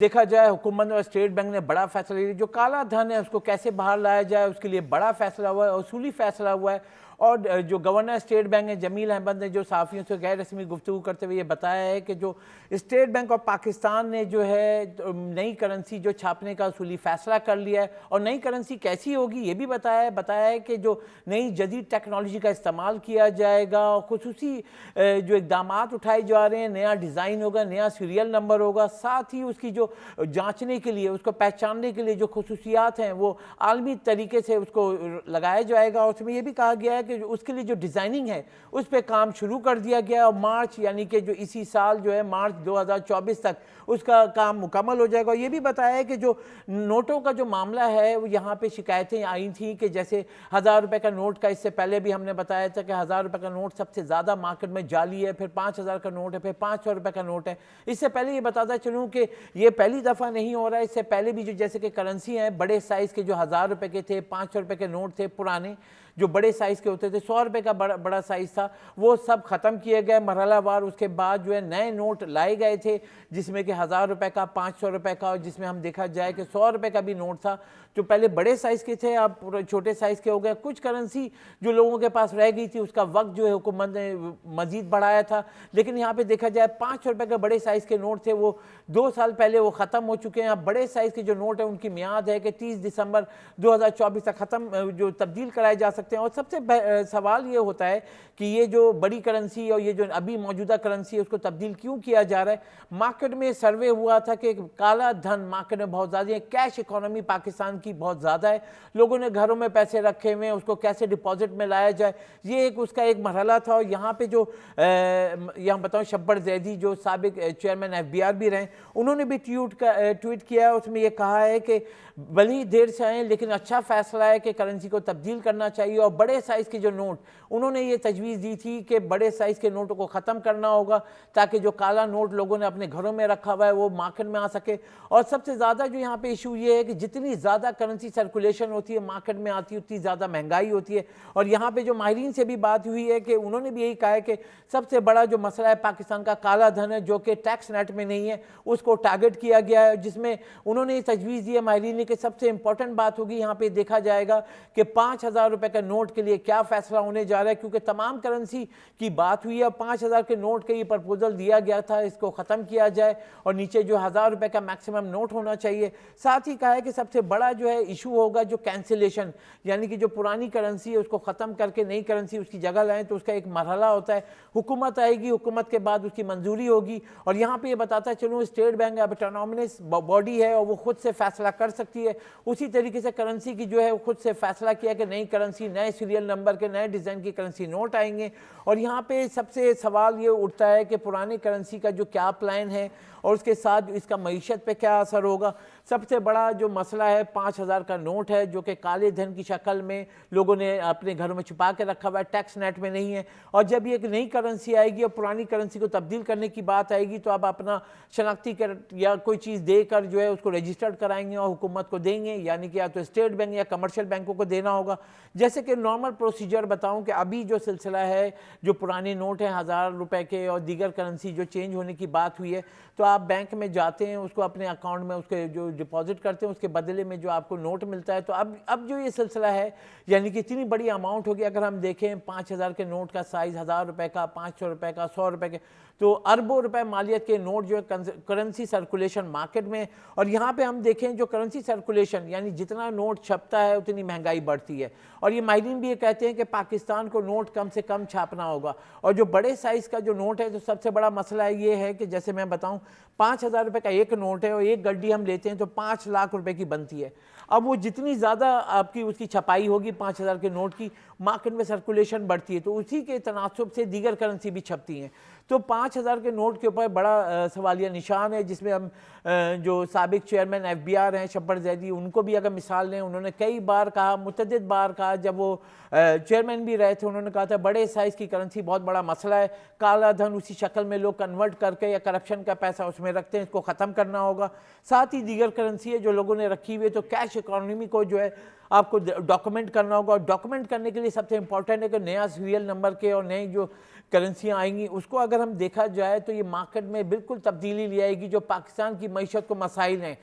دیکھا جائے حکومت اور اسٹیٹ بینک نے بڑا فیصلہ لیا، جو کالا دھن ہے اس کو کیسے باہر لایا جائے اس کے لیے بڑا فیصلہ ہوا ہے، اصولی فیصلہ ہوا ہے۔ اور جو گورنر اسٹیٹ بینک ہے جمیل احمد نے جو صحافیوں سے غیر رسمی گفتگو کرتے ہوئے یہ بتایا ہے کہ جو اسٹیٹ بینک اور پاکستان نے جو ہے نئی کرنسی جو چھاپنے کا اصولی فیصلہ کر لیا ہے، اور نئی کرنسی کیسی ہوگی یہ بھی بتایا ہے کہ جو نئی جدید ٹیکنالوجی کا استعمال کیا جائے گا، اور خصوصی جو اقدامات اٹھائے جا رہے ہیں، نیا ڈیزائن ہوگا، نیا سیریل نمبر ہوگا، ساتھ ہی اس کی جو جانچنے کے لیے، اس کو پہچاننے کے لیے جو خصوصیات ہیں وہ عالمی طریقے سے اس کو لگایا جائے گا۔ اور اس میں یہ بھی کہا گیا ہے کہ اس کے لیے جو ڈیزائننگ ہے اس پہ کام شروع کر دیا گیا، اور مارچ یعنی کہ جو اسی سال جو ہے مارچ 2024 تک اس کا کام مکمل ہو جائے گا۔ اور یہ بھی بتایا ہے کہ جو نوٹوں کا جو معاملہ ہے وہ یہاں پہ شکایتیں آئی تھیں کہ جیسے 1000 روپے کا نوٹ کا، اس سے پہلے بھی ہم نے بتایا تھا کہ 1000 روپے کا نوٹ سب سے زیادہ مارکیٹ میں جعلی ہے، پھر 5000 کا نوٹ ہے، پھر 500 روپے کا نوٹ ہے۔ اس سے پہلے یہ بتاتا چلوں کہ یہ پہلی دفعہ نہیں ہو رہا ہے، اس سے پہلے بھی جو جیسے کہ کرنسی ہیں بڑے سائز کے جو 1000 روپے کے تھے، 500 روپے کے نوٹ تھے پرانے جو بڑے سائز کے ہوتے تھے، 100 روپے کا بڑا سائز تھا، وہ سب ختم کیے گئے مرحلہ وار۔ اس کے بعد جو ہے نئے نوٹ لائے گئے تھے جس میں کہ 1000 روپے کا، 500 روپے کا، اور جس میں ہم دیکھا جائے کہ 100 روپے کا بھی نوٹ تھا جو پہلے بڑے سائز کے تھے اب چھوٹے سائز کے ہو گئے۔ کچھ کرنسی جو لوگوں کے پاس رہ گئی تھی اس کا وقت جو ہے حکومت نے مزید بڑھایا تھا، لیکن یہاں پہ دیکھا جائے 500 روپے کے بڑے سائز کے نوٹ تھے وہ 2 سال پہلے وہ ختم ہو چکے ہیں۔ اب بڑے سائز کے جو نوٹ ہیں ان کی میعاد ہے کہ 30 دسمبر 2024 تک جو تبدیل کرائے جا سکتے ہیں۔ اور سب سے سوال یہ ہوتا ہے کہ یہ جو بڑی کرنسی اور یہ جو ابھی موجودہ کرنسی ہے اس کو تبدیل کیوں کیا جا رہا ہے؟ مارکیٹ میں سروے ہوا تھا کہ کالا دھن مارکیٹ میں بہت زیادہ ہے، کیش اکانومی پاکستان کی بہت زیادہ ہے، لوگوں نے گھروں میں پیسے رکھے ہوئے ہیں، اس کو کیسے ڈپازٹ میں لایا جائے، یہ اس کا ایک مرحلہ تھا۔ اور یہاں پہ جو یہاں بتاؤں شبر زیدی جو سابق چیئرمین FBR بھی رہے، انہوں نے بھی ٹویٹ کیا ہے، اس میں یہ کہا ہے کہ بھلی دیر سے آئیں لیکن اچھا فیصلہ ہے کہ کرنسی کو تبدیل کرنا چاہیے۔ اور بڑے سائز کے جو نوٹ، انہوں نے یہ تجویز دی تھی کہ بڑے سائز کے نوٹوں کو ختم کرنا ہوگا تاکہ جو کالا نوٹ لوگوں نے اپنے گھروں میں رکھا ہوا ہے وہ مارکیٹ میں آ سکے۔ اور سب سے زیادہ جو یہاں پہ ایشو یہ ہے کہ جتنی زیادہ کرنسی سرکولیشن ہوتی ہے مارکیٹ میں آتی ہے اتنی زیادہ مہنگائی ہوتی ہے۔ اور یہاں پہ جو ماہرین سے بھی بات ہوئی ہے کہ انہوں نے بھی یہی کہا ہے کہ سب سے بڑا جو مسئلہ ہے پاکستان کا کالا دھن ہے جو کہ ٹیکس نیٹ میں نہیں ہے، اس کو ٹارگٹ کیا گیا ہے، جس میں انہوں نے یہ تجویز دی ہے ماہرین نے کہ سب سے امپورٹنٹ بات ہوگی یہاں پہ دیکھا جائے گا کہ 5000 روپے کا نوٹ کے لیے کیا فیصلہ ہونے جا رہا ہے، کیونکہ تمام کرنسی کی بات ہوئی ہے۔ 5000 کے نوٹ کا یہ پرپوزل دیا گیا تھا اس کو ختم کیا جائے اور نیچے جو 1000 روپے کا میکسیمم نوٹ ہونا چاہیے۔ ساتھ ہی کہا ہے کہ سب سے بڑا جو ہے ایشو ہوگا جو کینسلیشن، یعنی کہ جو پرانی کرنسی ہے اس کو ختم کر کے نئی کرنسی اس کی جگہ لائیں، تو اس کا ایک مرحلہ ہوتا ہے، حکومت آئے گی، حکومت کے بعد اس کی منظوری ہوگی۔ اور یہاں پہ یہ بتاتا چلوں اسٹیٹ بینک اب اٹانومس باڈی ہے اور وہ خود سے فیصلہ کر سکتی ہے، اسی طریقے سے کرنسی کی جو ہے وہ خود سے فیصلہ کیا کہ نئی کرنسی، نئے سیریل نمبر کے، نئے ڈیزائن کی کرنسی نوٹ آئیں گے۔ اور یہاں پہ سب سے سوال یہ اٹھتا ہے کہ پرانے کرنسی کا جو کیا پلان ہے اور اس کے ساتھ اس کا معیشت پہ کیا اثر ہوگا۔ سب سے بڑا جو مسئلہ ہے 5000 کا نوٹ ہے جو کہ کالے دھن کی شکل میں لوگوں نے اپنے گھروں میں چھپا کے رکھا ہوا ہے، ٹیکس نیٹ میں نہیں ہے۔ اور جب یہ ایک نئی کرنسی آئے گی اور پرانی کرنسی کو تبدیل کرنے کی بات آئے گی تو آپ اپنا شناختی یا کوئی چیز دے کر جو ہے اس کو رجسٹرڈ کرائیں گے اور حکومت کو دیں گے، یعنی کہ یا تو اسٹیٹ بینک یا کمرشل بینکوں کو دینا ہوگا۔ جیسے کہ نارمل پروسیجر بتاؤں کہ ابھی جو سلسلہ ہے جو پرانے نوٹ ہیں 1000 روپے کے اور دیگر کرنسی جو چینج ہونے کی بات ہوئی ہے، تو آپ بینک میں جاتے ہیں، اس کو اپنے اکاؤنٹ میں اس کے جو ڈپازٹ کرتے ہیں اس کے بدلے میں جو آپ کو نوٹ ملتا ہے۔ تو اب جو یہ سلسلہ ہے یعنی کہ اتنی بڑی اماؤنٹ ہوگی، اگر ہم دیکھیں 5000 کے نوٹ کا سائز، 1000 روپے کا، 500 روپے کا، 100 روپے کے، تو اربوں روپے مالیت کے نوٹ جو ہے کرنسی سرکولیشن مارکیٹ میں۔ اور یہاں پہ ہم دیکھیں جو کرنسی سرکولیشن یعنی جتنا نوٹ چھپتا ہے اتنی مہنگائی بڑھتی ہے۔ اور یہ ماہرین بھی یہ کہتے ہیں کہ پاکستان کو نوٹ کم سے کم چھاپنا ہوگا۔ اور جو بڑے سائز کا جو نوٹ ہے تو سب سے بڑا مسئلہ یہ ہے کہ جیسے میں بتاؤں 5000 روپے کا ایک نوٹ ہے اور ایک گڈی ہم لیتے ہیں تو 5 لاکھ روپے کی بنتی ہے۔ اب وہ جتنی زیادہ آپ کی اس کی چھپائی ہوگی 5000 کے نوٹ کی، مارکیٹ میں سرکولیشن بڑھتی ہے، تو اسی کے تناسب سے دیگر کرنسی بھی چھپتی ہیں۔ تو 5000 کے نوٹ کے اوپر بڑا سوالیہ نشان ہے، جس میں ہم جو سابق چیئرمین FBR ہیں شبر زیدی، ان کو بھی اگر مثال لیں، انہوں نے کئی بار کہا، متعدد بار کہا، جب وہ چیئرمین بھی رہے تھے انہوں نے کہا تھا بڑے سائز کی کرنسی بہت بڑا مسئلہ ہے، کالا دھن اسی شکل میں لوگ کنورٹ کر کے یا کرپشن کا پیسہ اس میں رکھتے ہیں، اس کو ختم کرنا ہوگا۔ ساتھ ہی دیگر کرنسی ہے جو لوگوں نے رکھی ہوئی ہے، تو کیش اکانومی کو جو ہے آپ کو ڈاکومنٹ کرنا ہوگا۔ اور ڈاکومنٹ کرنے کے لیے سب سے امپورٹنٹ ہے کہ نیا سیریل نمبر کے اور نئی جو کرنسیاں آئیں گی، اس کو اگر ہم دیکھا جائے تو یہ مارکیٹ میں بالکل تبدیلی لے آئے گی۔ جو پاکستان کی معیشت کو مسائل ہیں،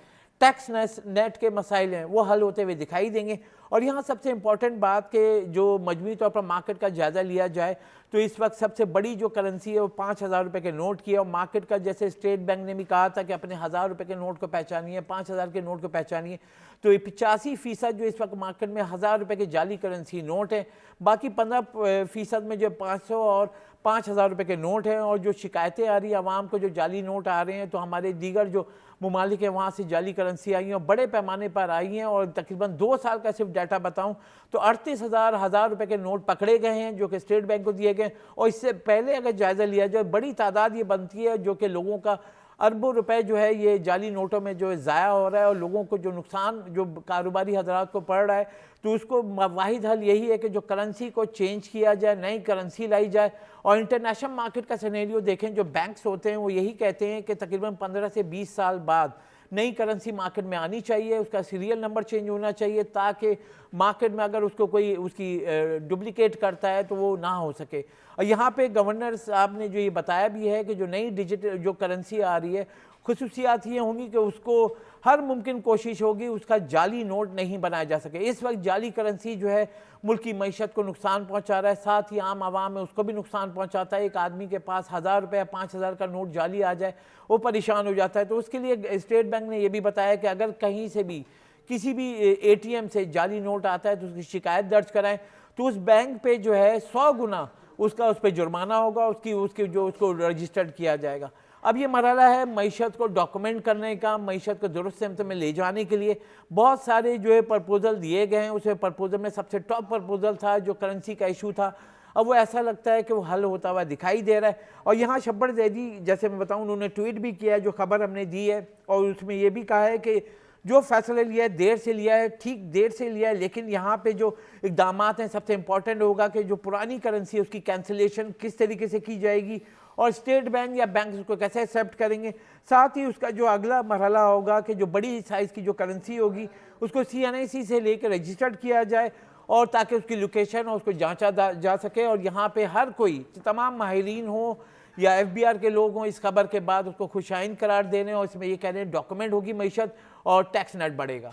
ٹیکس نیٹ کے مسائل ہیں، وہ حل ہوتے ہوئے دکھائی دیں گے۔ اور یہاں سب سے امپورٹنٹ بات کہ جو مجموعی طور پر مارکیٹ کا جائزہ لیا جائے تو اس وقت سب سے بڑی جو کرنسی ہے وہ 5,000 روپے کے نوٹ کی ہے، اور مارکیٹ کا جیسے اسٹیٹ بینک نے بھی کہا تھا کہ اپنے 1,000 روپے کے نوٹ کو پہچانیے، 5,000 کے نوٹ کو پہچانیے، تو یہ 85% جو اس وقت مارکیٹ میں 1,000 روپے کے جعلی کرنسی نوٹ ہیں، باقی 15% میں جو 500 اور 5,000 روپے کے نوٹ ہیں۔ اور جو شکایتیں آ رہی ہیں عوام کو جو جعلی نوٹ آ رہے ہیں، تو ہمارے دیگر جو ممالک ہیں وہاں سے جعلی کرنسی آئی ہیں اور بڑے پیمانے پر آئی ہیں، اور تقریباً 2 سال کا صرف ڈیٹا بتاؤں تو 38,000 روپے کے نوٹ پکڑے گئے ہیں جو کہ اسٹیٹ بینک کو دیے گئے، اور اس سے پہلے اگر جائزہ لیا جائے بڑی تعداد یہ بنتی ہے جو کہ لوگوں کا اربوں روپے جو ہے یہ جعلی نوٹوں میں جو ضائع ہو رہا ہے، اور لوگوں کو جو نقصان جو کاروباری حضرات کو پڑ رہا ہے، تو اس کو واحد حل یہی ہے کہ جو کرنسی کو چینج کیا جائے، نئی کرنسی لائی جائے۔ اور انٹرنیشنل مارکیٹ کا سینیریو دیکھیں، جو بینکس ہوتے ہیں وہ یہی کہتے ہیں کہ تقریباً 15 سے 20 سال بعد نئی کرنسی مارکیٹ میں آنی چاہیے، اس کا سیریل نمبر چینج ہونا چاہیے تاکہ مارکیٹ میں اگر اس کو کوئی اس کی ڈپلیکیٹ کرتا ہے تو وہ نہ ہو سکے۔ اور یہاں پہ گورنر صاحب نے جو یہ بتایا بھی ہے کہ جو نئی ڈیجیٹل جو کرنسی آ رہی ہے، خصوصیات یہ ہوں گی کہ اس کو ہر ممکن کوشش ہوگی اس کا جعلی نوٹ نہیں بنایا جا سکے۔ اس وقت جعلی کرنسی جو ہے ملک کی معیشت کو نقصان پہنچا رہا ہے، ساتھ ہی عام عوام میں اس کو بھی نقصان پہنچاتا ہے۔ ایک آدمی کے پاس 1,000 روپے یا 5,000 کا نوٹ جعلی آ جائے وہ پریشان ہو جاتا ہے۔ تو اس کے لیے اسٹیٹ بینک نے یہ بھی بتایا کہ اگر کہیں سے بھی کسی بھی اے ٹی ایم سے جعلی نوٹ آتا ہے تو اس کی شکایت درج کرائیں، تو اس بینک پہ جو ہے 100 گنا اس پہ جرمانہ ہوگا، اس کو رجسٹرڈ کیا جائے گا۔ اب یہ مرحلہ ہے معیشت کو ڈاکومنٹ کرنے کا، معیشت کو درست سمت میں لے جانے کے لیے بہت سارے جو ہے پرپوزل دیے گئے ہیں۔ اس پرپوزل میں سب سے ٹاپ پرپوزل تھا جو کرنسی کا ایشو تھا، اب وہ ایسا لگتا ہے کہ وہ حل ہوتا ہوا دکھائی دے رہا ہے۔ اور یہاں شبر زیدی جیسے میں بتاؤں انہوں نے ٹویٹ بھی کیا ہے، جو خبر ہم نے دی ہے، اور اس میں یہ بھی کہا ہے کہ جو فیصلہ لیا ہے دیر سے لیا ہے، ٹھیک دیر سے لیا ہے، لیکن یہاں پہ جو اقدامات ہیں سب سے امپورٹنٹ ہوگا کہ جو پرانی کرنسی ہے اس کی کینسلیشن کس طریقے سے کی جائے گی، اور اسٹیٹ بینک یا بینک اس کو کیسے ایکسیپٹ کریں گے۔ ساتھ ہی اس کا جو اگلا مرحلہ ہوگا کہ جو بڑی سائز کی جو کرنسی ہوگی اس کو CNIC سے لے کے رجسٹرڈ کیا جائے، اور تاکہ اس کی لوکیشن اور اس کو جانچا جا سکے، اور یہاں پہ ہر کوئی تمام ماہرین ہوں یا FBR کے لوگ ہوں اس خبر کے بعد اس کو خوش آئند قرار دینے، اور اس میں یہ کہہ رہے ہیں ڈاکومنٹ ہوگی معیشت اور ٹیکس نیٹ بڑھے گا۔